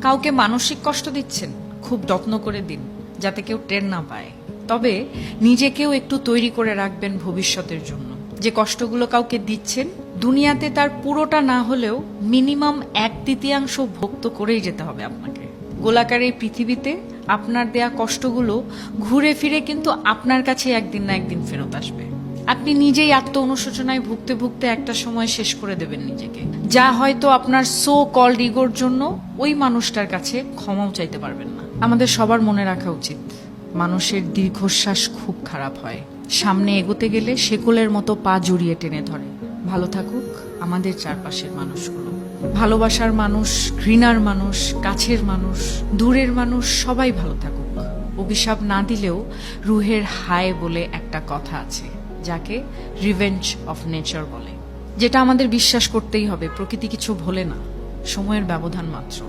কাউকে মানসিক কষ্ট দিচ্ছেন, খুব যত্ন করে দিন যাতে কেউ টের না পায়। তবে নিজেকেও একটু তৈরি করে রাখবেন ভবিষ্যতের জন্য। যে কষ্টগুলো কাউকে দিচ্ছেন, দুনিয়াতে তার পুরোটা না হলেও মিনিমাম 1/3 ভোগ তো করেই যেতে হবে আপনাকে। গোলাকার এই পৃথিবীতে আপনার দেয়া কষ্টগুলো ঘুরে ফিরে কিন্তু আপনার কাছে একদিন না একদিন ফেরত আসবে। আপনি নিজেই আত্ম অনুশোচনায় ভুগতে ভুগতে একটা সময় শেষ করে দেবেন নিজেকে, যা হয়তো আপনার সো কল্ড ইগোর জন্য ওই মানুষটার কাছে ক্ষমাও চাইতে পারবেন না। আমাদের সবার মনে রাখা উচিত, মানুষের দীর্ঘশ্বাস খুব খারাপ হয়। সামনে এগোতে গেলে শেকলের মতো পা জড়িয়ে টেনে ধরে। ভালো থাকুক আমাদের চারপাশের মানুষগুলো। ভালোবাসার মানুষ, ঘৃণার মানুষ, কাছের মানুষ, দূরের মানুষ সবাই ভালো থাকুক। অভিশাপ না দিলেও রুহের হায় বলে একটা কথা আছে, যাকে রিভেঞ্জ অফ নেচার বলে, যেটা আমাদের বিশ্বাস করতেই হবে। প্রকৃতি কিছু ভোলে না, সময়ের ব্যবধান মাত্র।